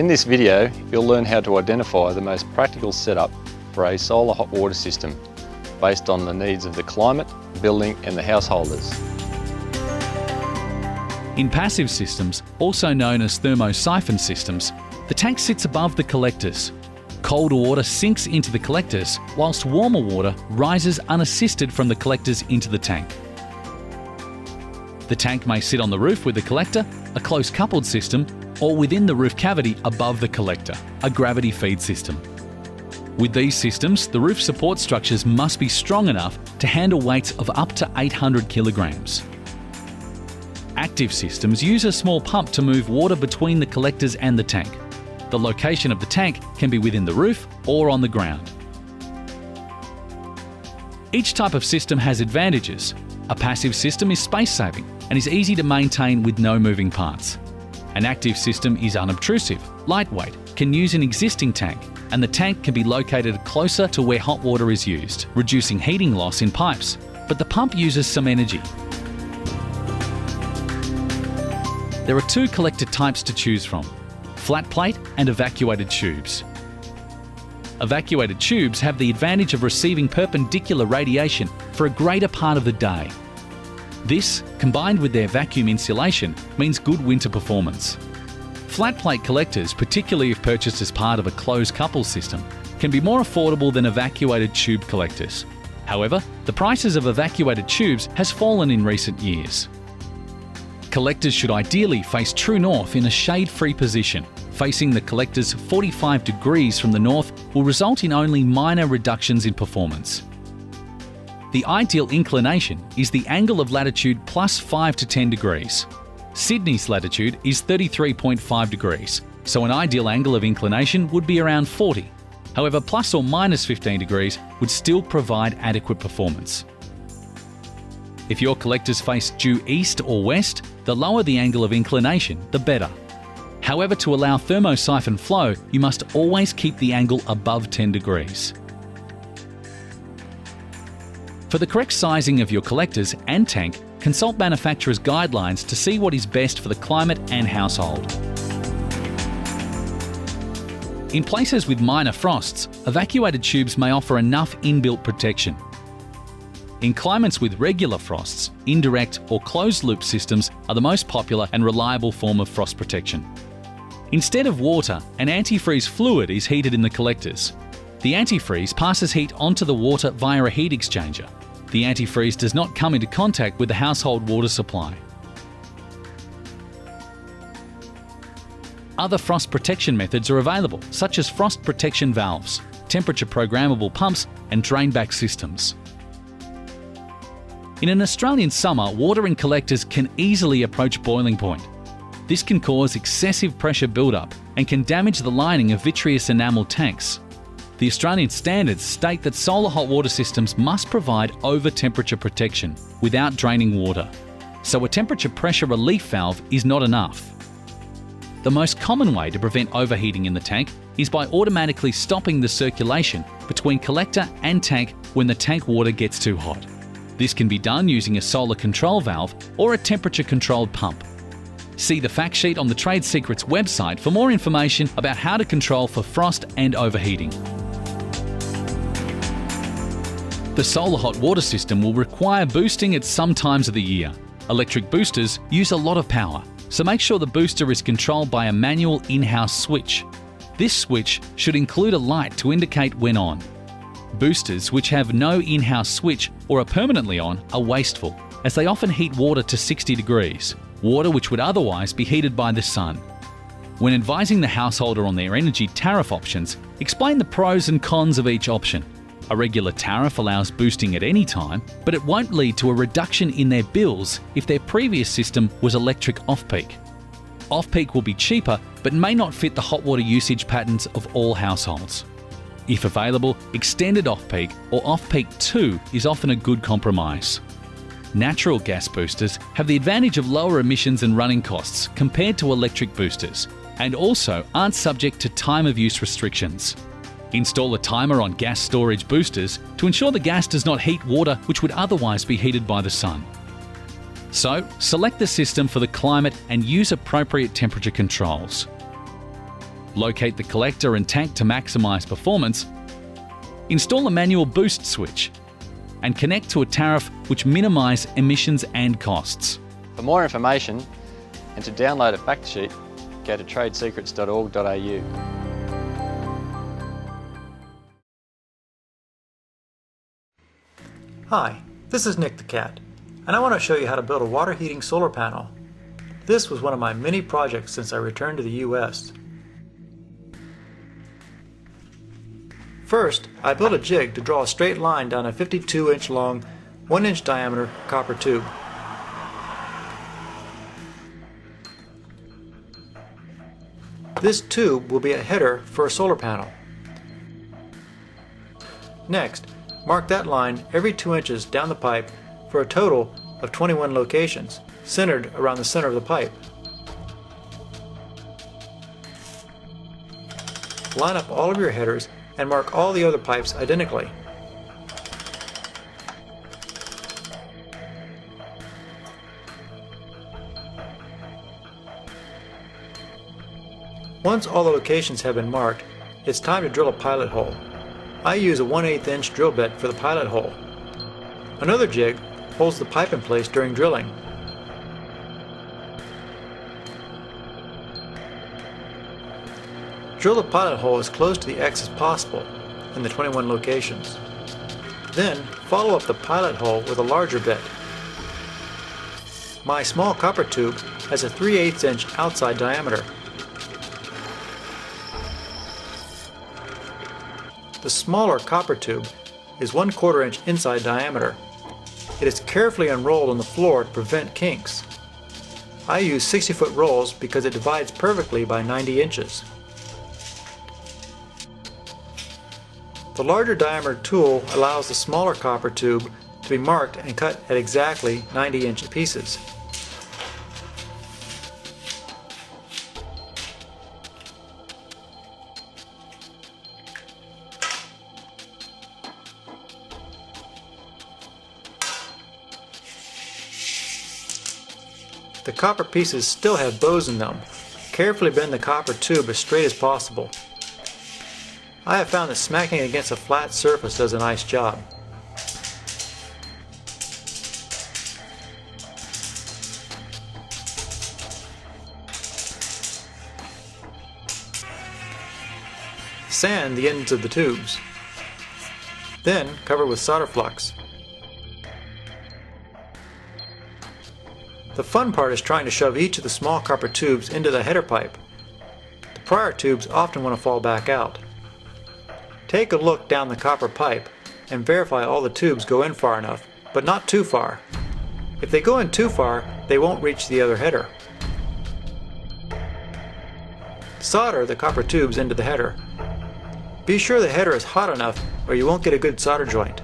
In this video, you'll learn how to identify the most practical setup for a solar hot water system based on the needs of the climate, building and the householders. In passive systems, also known as thermosiphon systems, the tank sits above the collectors. Colder water sinks into the collectors, whilst warmer water rises unassisted from the collectors into the tank. The tank may sit on the roof with the collector, a close-coupled system, or within the roof cavity above the collector, a gravity feed system. With these systems, the roof support structures must be strong enough to handle weights of up to 800 kilograms. Active systems use a small pump to move water between the collectors and the tank. The location of the tank can be within the roof or on the ground. Each type of system has advantages. A passive system is space-saving and is easy to maintain with no moving parts. An active system is unobtrusive, lightweight, can use an existing tank, and the tank can be located closer to where hot water is used, reducing heating loss in pipes, but the pump uses some energy. There are two collector types to choose from: flat plate and evacuated tubes. Evacuated tubes have the advantage of receiving perpendicular radiation for a greater part of the day. This, combined with their vacuum insulation, means good winter performance. Flat plate collectors, particularly if purchased as part of a closed couple system, can be more affordable than evacuated tube collectors. However, the prices of evacuated tubes has fallen in recent years. Collectors should ideally face true north in a shade-free position. Facing the collectors 45 degrees from the north will result in only minor reductions in performance. The ideal inclination is the angle of latitude plus 5 to 10 degrees. Sydney's latitude is 33.5 degrees, so an ideal angle of inclination would be around 40. However, plus or minus 15 degrees would still provide adequate performance. If your collectors face due east or west, the lower the angle of inclination, the better. However, to allow thermosiphon flow, you must always keep the angle above 10 degrees. For the correct sizing of your collectors and tank, consult manufacturer's guidelines to see what is best for the climate and household. In places with minor frosts, evacuated tubes may offer enough inbuilt protection. In climates with regular frosts, indirect or closed-loop systems are the most popular and reliable form of frost protection. Instead of water, an antifreeze fluid is heated in the collectors. The antifreeze passes heat onto the water via a heat exchanger. The antifreeze does not come into contact with the household water supply. Other frost protection methods are available, such as frost protection valves, temperature programmable pumps, and drain-back systems. In an Australian summer, water in collectors can easily approach boiling point. This can cause excessive pressure buildup and can damage the lining of vitreous enamel tanks. The Australian standards state that solar hot water systems must provide over-temperature protection without draining water, so a temperature pressure relief valve is not enough. The most common way to prevent overheating in the tank is by automatically stopping the circulation between collector and tank when the tank water gets too hot. This can be done using a solar control valve or a temperature-controlled pump. See the fact sheet on the Trade Secrets website for more information about how to control for frost and overheating. The solar hot water system will require boosting at some times of the year. Electric boosters use a lot of power, so make sure the booster is controlled by a manual in-house switch. This switch should include a light to indicate when on. Boosters which have no in-house switch or are permanently on are wasteful, as they often heat water to 60 degrees, water which would otherwise be heated by the sun. When advising the householder on their energy tariff options, explain the pros and cons of each option. A regular tariff allows boosting at any time, but it won't lead to a reduction in their bills if their previous system was electric off-peak. Off-peak will be cheaper, but may not fit the hot water usage patterns of all households. If available, extended off-peak or off-peak 2 is often a good compromise. Natural gas boosters have the advantage of lower emissions and running costs compared to electric boosters, and also aren't subject to time of use restrictions. Install a timer on gas storage boosters to ensure the gas does not heat water which would otherwise be heated by the sun. So, select the system for the climate and use appropriate temperature controls. locate the collector and tank to maximize performance, install a manual boost switch, and connect to a tariff which minimize emissions and costs. For more information and to download a fact sheet, go to tradesecrets.org.au. Hi, this is Nick the Cat, and I want to show you how to build a water heating solar panel. This was one of my many projects since I returned to the US. First, I built a jig to draw a straight line down a 52-inch long, 1-inch diameter copper tube. This tube will be a header for a solar panel. Next, mark that line every 2 inches down the pipe for a total of 21 locations, centered around the center of the pipe. Line up all of your headers and mark all the other pipes identically. Once all the locations have been marked, it's time to drill a pilot hole. I use a 1/8 inch drill bit for the pilot hole. Another jig holds the pipe in place during drilling. Drill the pilot hole as close to the X as possible in the 21 locations. Then follow up the pilot hole with a larger bit. My small copper tube has a 3/8 inch outside diameter. The smaller copper tube is 1/4 inch inside diameter. It is carefully unrolled on the floor to prevent kinks. I use 60-foot rolls because it divides perfectly by 90 inches. The larger diameter tool allows the smaller copper tube to be marked and cut at exactly 90-inch pieces. The copper pieces still have bows in them. Carefully bend the copper tube as straight as possible. I have found that smacking against a flat surface does a nice job. Sand the ends of the tubes. Then cover with solder flux. The fun part is trying to shove each of the small copper tubes into the header pipe. The prior tubes often want to fall back out. Take a look down the copper pipe and verify all the tubes go in far enough, but not too far. If they go in too far, they won't reach the other header. Solder the copper tubes into the header. Be sure the header is hot enough or you won't get a good solder joint.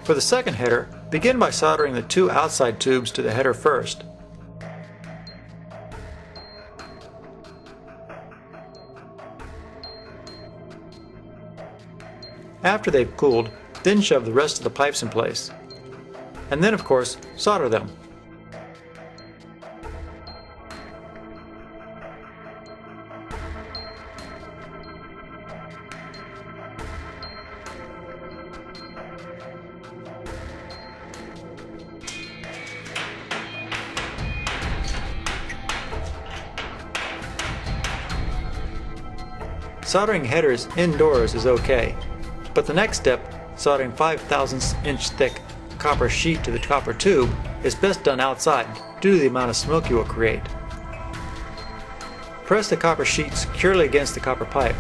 For the second header, begin by soldering the 2 outside tubes to the header first. After they've cooled, then shove the rest of the pipes in place. And then, of course, solder them. Soldering headers indoors is okay, but the next step, soldering 5/1000 inch thick copper sheet to the copper tube, is best done outside due to the amount of smoke you will create. Press the copper sheet securely against the copper pipe.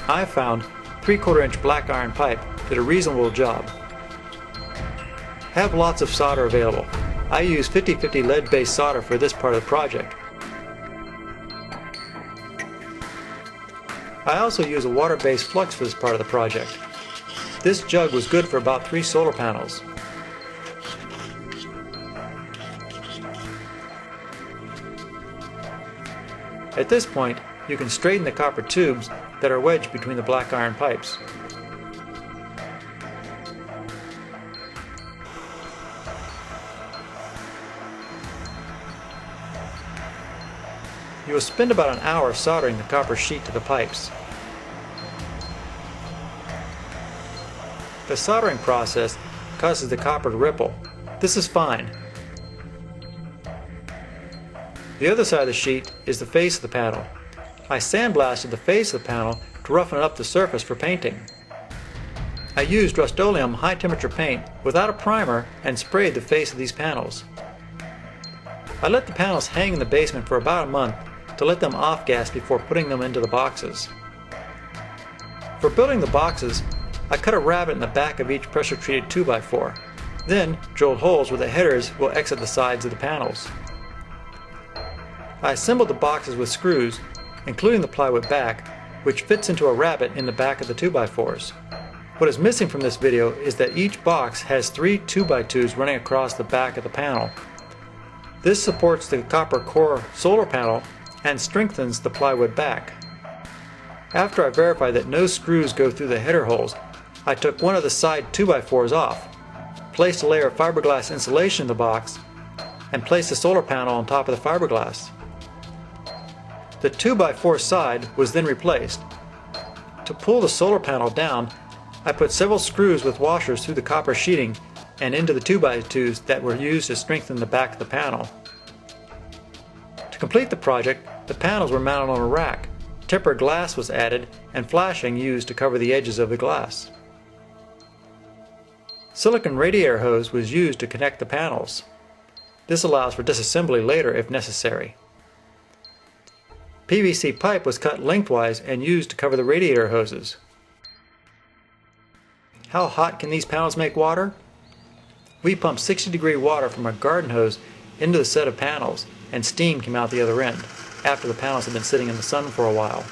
I found 3/4 inch black iron pipe did a reasonable job. Have lots of solder available. I use 50/50 lead-based solder for this part of the project. I also use a water-based flux for this part of the project. This jug was good for about 3 solar panels. At this point, you can straighten the copper tubes that are wedged between the black iron pipes. You will spend about an hour soldering the copper sheet to the pipes. The soldering process causes the copper to ripple. This is fine. The other side of the sheet is the face of the panel. I sandblasted the face of the panel to roughen up the surface for painting. I used Rust-Oleum high temperature paint without a primer and sprayed the face of these panels. I let the panels hang in the basement for about a month to let them off-gas before putting them into the boxes. For building the boxes, I cut a rabbet in the back of each pressure-treated 2x4, then drilled holes where the headers will exit the sides of the panels. I assembled the boxes with screws, including the plywood back, which fits into a rabbet in the back of the 2x4s. What is missing from this video is that each box has 3 2x2s running across the back of the panel. This supports the copper core solar panel and strengthens the plywood back. After I verified that no screws go through the header holes, I took one of the side 2x4s off, placed a layer of fiberglass insulation in the box, and placed the solar panel on top of the fiberglass. The 2x4 side was then replaced. To pull the solar panel down, I put several screws with washers through the copper sheeting and into the 2x2s that were used to strengthen the back of the panel. To complete the project, the panels were mounted on a rack, tempered glass was added, and flashing used to cover the edges of the glass. Silicon radiator hose was used to connect the panels. This allows for disassembly later if necessary. PVC pipe was cut lengthwise and used to cover the radiator hoses. How hot can these panels make water? We pumped 60-degree water from a garden hose into the set of panels, and steam came out the other end, after the panels had been sitting in the sun for a while.